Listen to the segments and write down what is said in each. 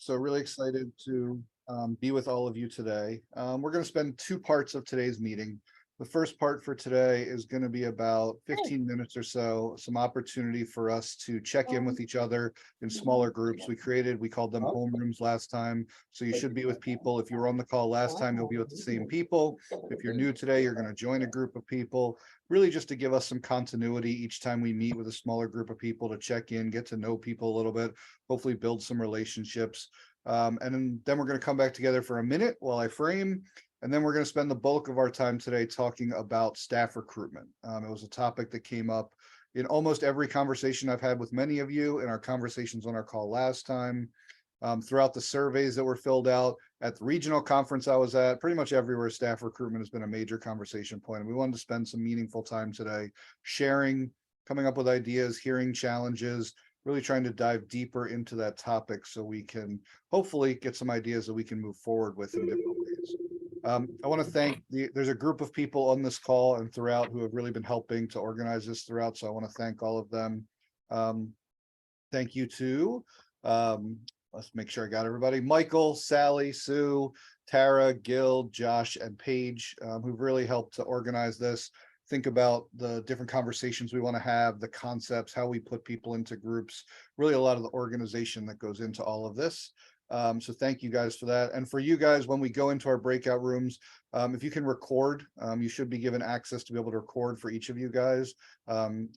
So really excited to be with all of you today. We're going to spend two parts of today's meeting. The first part for today is going to be about 15 minutes or so, some opportunity for us to check in with each other in smaller groups. We called them homerooms last time. So you should be with people. If you were on the call last time, you'll be with the same people. If you're new today, you're going to join a group of people, really just to give us some continuity each time we meet with a smaller group of people to check in, get to know people a little bit, hopefully build some relationships. And then we're going to come back together for a minute while I frame. And then we're going to spend the bulk of our time today talking about staff recruitment. It was a topic that came up in almost every conversation I've had with many of you in our conversations on our call last time, throughout the surveys that were filled out at the regional conference I was at. Pretty much everywhere, staff recruitment has been a major conversation point. And we wanted to spend some meaningful time today sharing, coming up with ideas, hearing challenges, really trying to dive deeper into that topic so we can hopefully get some ideas that we can move forward with in different ways. I want to thank there's a group of people on this call and throughout who have really been helping to organize this throughout. So I want to thank all of them. Thank you to, let's make sure I got everybody. Michael, Sally, Sue, Tara, Gil, Josh, and Paige, who've really helped to organize this. Think about the different conversations we want to have, the concepts, how we put people into groups, really a lot of the organization that goes into all of this. So thank you guys for that. And for you guys, when we go into our breakout rooms, if you can record, you should be given access to be able to record for each of you guys.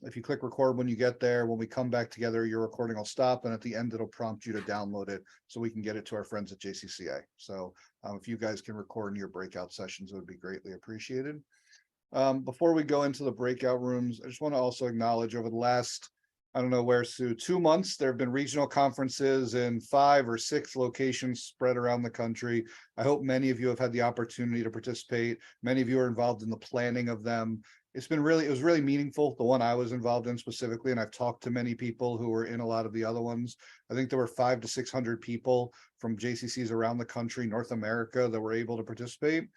If you click record when you get there, when we come back together, your recording will stop. And at the end, it'll prompt you to download it so we can get it to our friends at JCCA. So if you guys can record in your breakout sessions, it would be greatly appreciated. Before we go into the breakout rooms, I just want to also acknowledge over the last, I don't know where, Sue, 2 months, there have been regional conferences in 5 or 6 locations spread around the country. I hope many of you have had the opportunity to participate. Many of you are involved in the planning of them. It was really meaningful, the one I was involved in specifically, and I've talked to many people who were in a lot of the other ones. I think there were 500 to 600 people from JCCs around the country, North America, that were able to participate.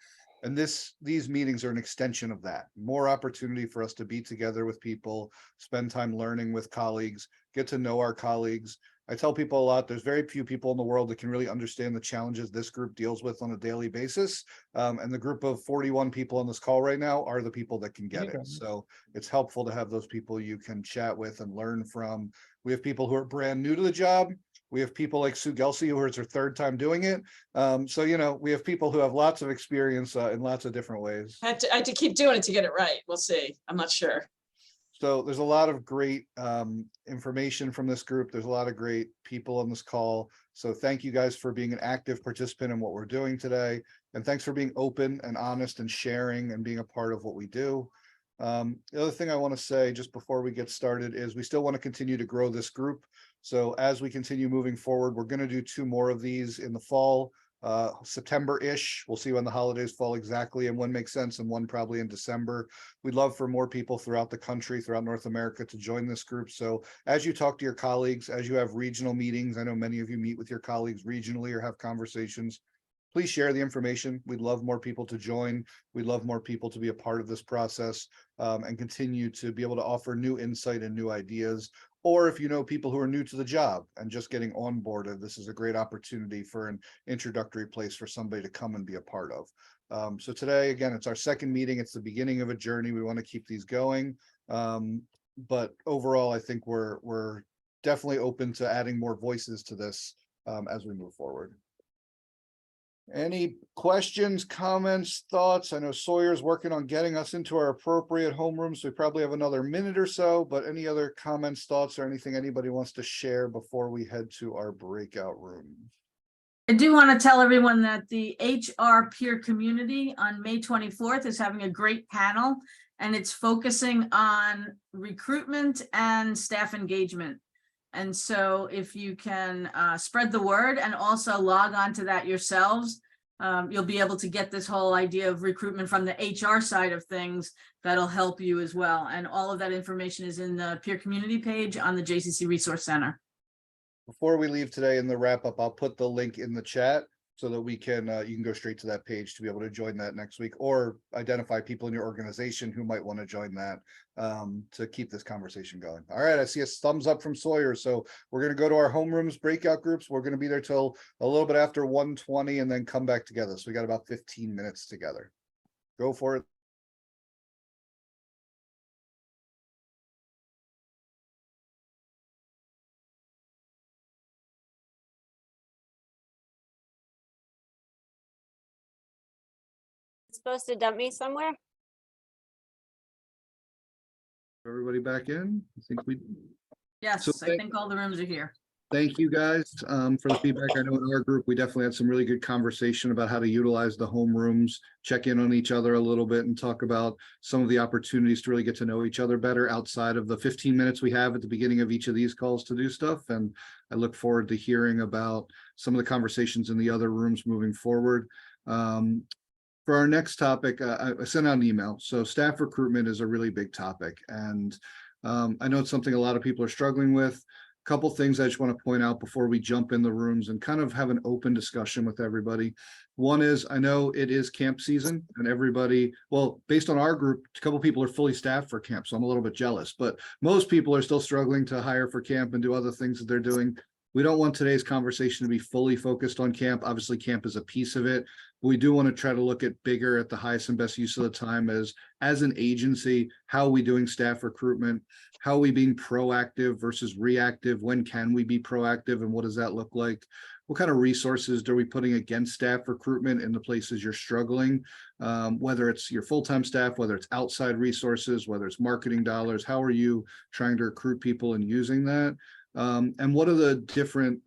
And these meetings are an extension of that. More opportunity for us to be together with people, spend time learning with colleagues, get to know our colleagues. I tell people a lot, there's very few people in the world that can really understand the challenges this group deals with on a daily basis. And the group of 41 people on this call right now are the people that can get it. So it's helpful to have those people you can chat with and learn from. We have people who are brand new to the job. We have people like Sue Gelsey, who is her 3rd time doing it. So, we have people who have lots of experience in lots of different ways. I have to keep doing it to get it right. We'll see. I'm not sure. So there's a lot of great information from this group. There's a lot of great people on this call. So thank you guys for being an active participant in what we're doing today. And thanks for being open and honest and sharing and being a part of what we do. The other thing I want to say just before we get started is we still want to continue to grow this group. So as we continue moving forward, we're going to do 2 more of these in the fall, September-ish. We'll see when the holidays fall exactly and when makes sense, and one probably in December. We'd love for more people throughout the country, throughout North America, to join this group. So as you talk to your colleagues, as you have regional meetings, I know many of you meet with your colleagues regionally or have conversations, please share the information. We'd love more people to join. We'd love more people to be a part of this process and continue to be able to offer new insight and new ideas. Or if you know people who are new to the job and just getting onboarded, this is a great opportunity for an introductory place for somebody to come and be a part of. So today, again, it's our 2nd meeting. It's the beginning of a journey. We want to keep these going. But overall, I think we're definitely open to adding more voices to this as we move forward. Any questions, comments, thoughts? I know Sawyer's working on getting us into our appropriate homeroom, so we probably have another minute or so, but any other comments, thoughts, or anything anybody wants to share before we head to our breakout room? I do want to tell everyone that the HR Peer Community on May 24th is having a great panel, and it's focusing on recruitment and staff engagement. And so if you can spread the word and also log on to that yourselves, you'll be able to get this whole idea of recruitment from the HR side of things. That'll help you as well. And all of that information is in the peer community page on the JCC Resource Center. Before we leave today in the wrap up, I'll put the link in the chat. so that we can, you can go straight to that page to be able to join that next week, or identify people in your organization who might want to join that to keep this conversation going. All right, I see a thumbs up from Sawyer. So we're going to go to our homerooms breakout groups. We're going to be there till a little bit after 1:20 and then come back together. So we got about 15 minutes together. Go for it. Supposed to dump me somewhere? Everybody back in? I think we. Yes, So I think all the rooms are here. Thank you guys for the feedback. I know in our group, we definitely had some really good conversation about how to utilize the homerooms, check in on each other a little bit and talk about some of the opportunities to really get to know each other better outside of the 15 minutes we have at the beginning of each of these calls to do stuff. And I look forward to hearing about some of the conversations in the other rooms moving forward. For our next topic, I sent out an email. So staff recruitment is a really big topic. And I know it's something a lot of people are struggling with. Couple things I just want to point out before we jump in the rooms and kind of have an open discussion with everybody. One is, I know it is camp season and everybody, well, based on our group, a couple people are fully staffed for camp, so I'm a little bit jealous, but most people are still struggling to hire for camp and do other things that they're doing. We don't want today's conversation to be fully focused on camp. Obviously, camp is a piece of it. But we do want to try to look at bigger at the highest and best use of the time as an agency. How are we doing staff recruitment? How are we being proactive versus reactive? When can we be proactive and what does that look like? What kind of resources are we putting against staff recruitment in the places you're struggling? Whether it's your full-time staff, whether it's outside resources, whether it's marketing dollars, how are you trying to recruit people and using that? And what are the different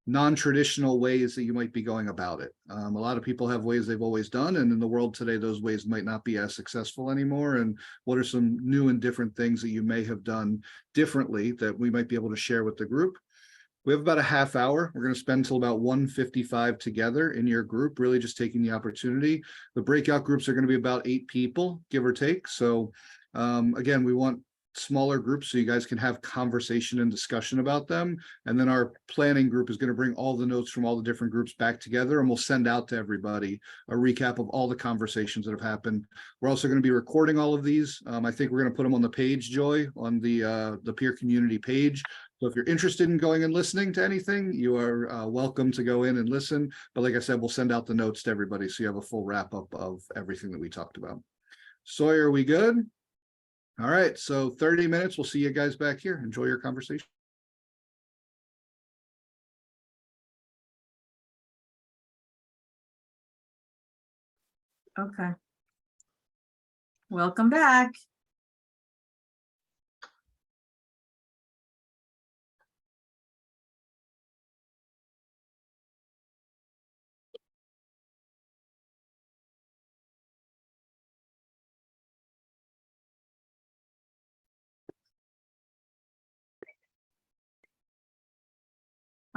non-traditional ways that you might be going about it? A lot of people have ways they've always done, and in the world today, those ways might not be as successful anymore. And what are some new and different things that you may have done differently that we might be able to share with the group? We have about a half hour. We're going to spend till about 1:55 together in your group, really just taking the opportunity. The breakout groups are going to be about 8 people, give or take. So again, we want smaller groups so you guys can have conversation and discussion about them. And then our planning group is going to bring all the notes from all the different groups back together, and we'll send out to everybody a recap of all the conversations that have happened. We're also going to be recording all of these. I think we're going to put them on the page, Joy, on the peer community page. So if you're interested in going and listening to anything, you are welcome to go in and listen. But like I said, we'll send out the notes to everybody so you have a full wrap up of everything that we talked about. Sawyer, are we good? All right, so 30 minutes. We'll see you guys back here. Enjoy your conversation. Okay. Welcome back.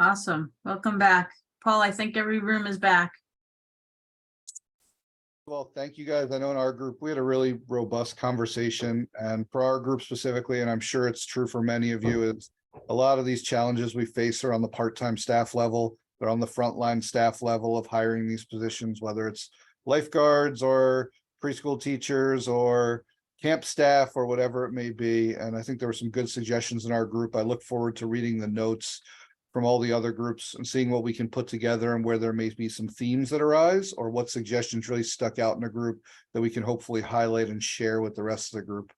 Awesome. Welcome back. Paul, I think every room is back. Well, thank you guys. I know in our group, we had a really robust conversation, and for our group specifically, and I'm sure it's true for many of you, is a lot of these challenges we face are on the part-time staff level. They're on the frontline staff level of hiring these positions, whether it's lifeguards or preschool teachers or camp staff or whatever it may be. And I think there were some good suggestions in our group. I look forward to reading the notes from all the other groups and seeing what we can put together and where there may be some themes that arise or what suggestions really stuck out in a group that we can hopefully highlight and share with the rest of the group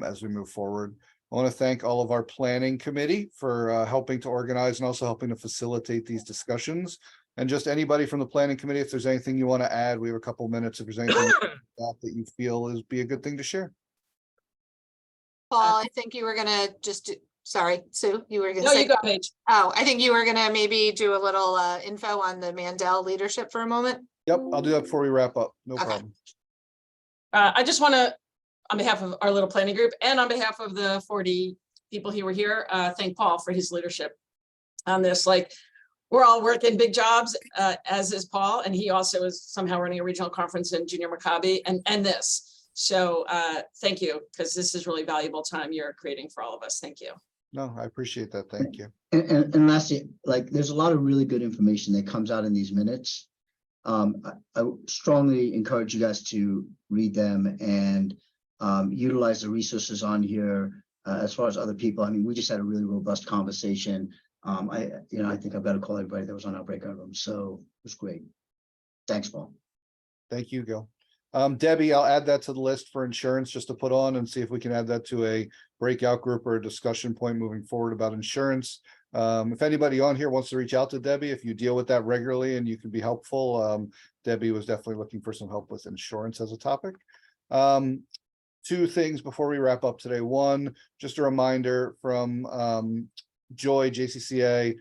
as we move forward. I want to thank all of our planning committee for helping to organize and also helping to facilitate these discussions. And just anybody from the planning committee, if there's anything you want to add, we have a couple minutes. If there's anything that you feel is be a good thing to share. Paul, I think you were gonna just, sorry, Sue, you were gonna No, say. you go, Paige. Oh, I think you were gonna maybe do a little info on the Mandel leadership for a moment. Yep, I'll do that before we wrap up. No Okay. problem. I just want to, on behalf of our little planning group and on behalf of the 40 people who were here, thank Paul for his leadership on this. Like, we're all working big jobs, as is Paul, and he also is somehow running a regional conference in Junior Maccabi and this. So thank you, because this is really valuable time you're creating for all of us. Thank you. No, I appreciate that. Thank you. And lastly, like, there's a lot of really good information that comes out in these minutes. I strongly encourage you guys to read them and utilize the resources on here. As far as other people, I mean, we just had a really robust conversation. I think I've got to call everybody that was on our breakout room. So it was great. Thanks, Paul. Thank you, Gil. Debbie, I'll add that to the list for insurance just to put on and see if we can add that to a breakout group or a discussion point moving forward about insurance. If anybody on here wants to reach out to Debbie, if you deal with that regularly and you can be helpful, Debbie was definitely looking for some help with insurance as a topic. Two things before we wrap up today. One, just a reminder from Joy, JCCA,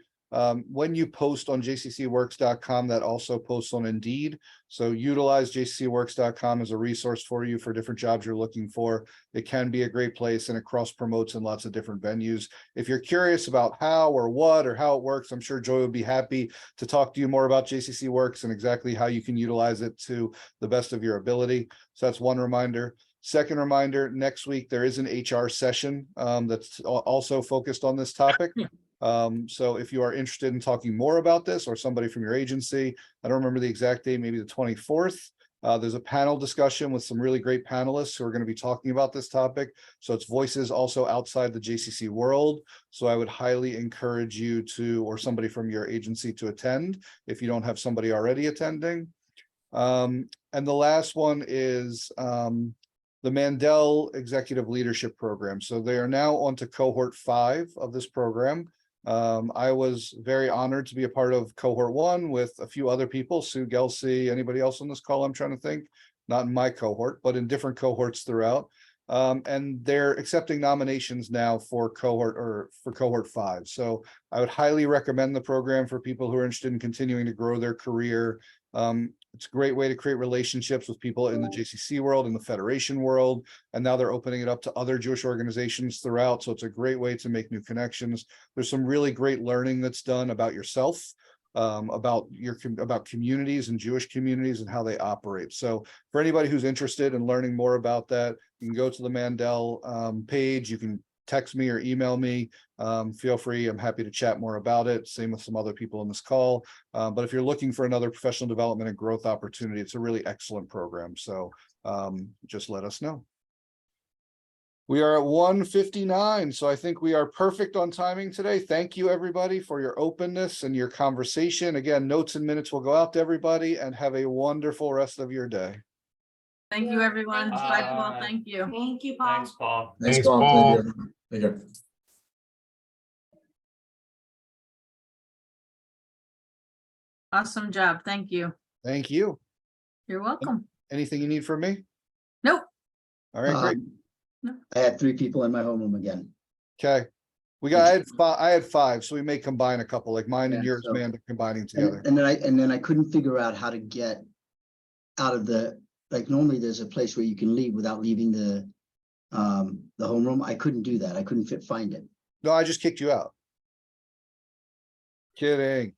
when you post on jccworks.com, that also posts on Indeed. So utilize jccworks.com as a resource for you for different jobs you're looking for. It can be a great place and it cross promotes in lots of different venues. If you're curious about how or what or how it works, I'm sure Joy would be happy to talk to you more about JCC Works and exactly how you can utilize it to the best of your ability. So that's one reminder. Second reminder, next week there is an HR session that's also focused on this topic. So if you are interested in talking more about this or somebody from your agency, I don't remember the exact date, maybe the 24th. There's a panel discussion with some really great panelists who are going to be talking about this topic. So it's voices also outside the JCC world. So I would highly encourage you to, or somebody from your agency to attend if you don't have somebody already attending. And the last one is the Mandel Executive Leadership Program. So they are now on to cohort 5 of this program. I was very honored to be a part of cohort 1 with a few other people, Sue Gelsey, anybody else on this call I'm trying to think, not in my cohort, but in different cohorts throughout. And they're accepting nominations now for cohort 5. So I would highly recommend the program for people who are interested in continuing to grow their career. It's a great way to create relationships with people in the JCC world, in the Federation world, and now they're opening it up to other Jewish organizations throughout. So it's a great way to make new connections. There's some really great learning that's done about yourself, about communities and Jewish communities and how they operate. So for anybody who's interested in learning more about that, you can go to the Mandel page. You can text me or email me. Feel free. I'm happy to chat more about it. Same with some other people on this call. But if you're looking for another professional development and growth opportunity, it's a really excellent program. So just let us know. We are at 1:59, so I think we are perfect on timing today. Thank you, everybody, for your openness and your conversation. Again, notes and minutes will go out to everybody, and have a wonderful rest of your day. Thank you, everyone. Thank Bye, you. Paul. Thank you. Thank you, Paul. Thanks, Paul. Thanks, Paul. Later. Awesome job. Thank you. Thank you. You're welcome. Anything you need from me? Nope. All right, great. I had 3 people in my homeroom again. Okay. I had 5, so we may combine a couple, like mine and Yeah, yours, so- man, combining together. And then I couldn't figure out how to get out of the, like, normally there's a place where you can leave without leaving the homeroom. I couldn't do that. I couldn't find it. No, I just kicked you out. Kidding.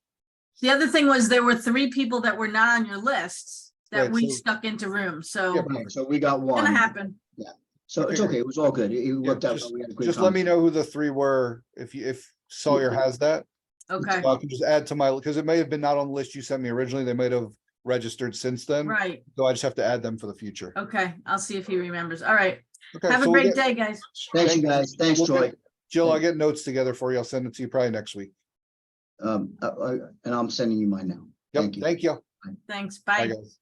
The other thing was there were 3 people that were not on your lists that Right, we so- stuck into rooms. So Yeah, it's Right, so we got one. gonna happen. So it's Okay. okay. It was all good. It worked out. Just- We had a great Just let me conversation. know who the 3 were, if Sawyer has that. Okay, So I can just add to my, because it may have been not on the list you sent me originally. They might have registered since then. right. So I just have to add them for the future. Okay, I'll see if he remembers. All right. Okay. Have a so we'll great get- day, guys. Thanks, you guys. Thanks, we'll Troy. get- Jill, I'll get notes together for you. I'll send it to you probably next week. And I'm sending you mine now. Yep, Thank you. thank you. Thanks. Bye, Bye. guys.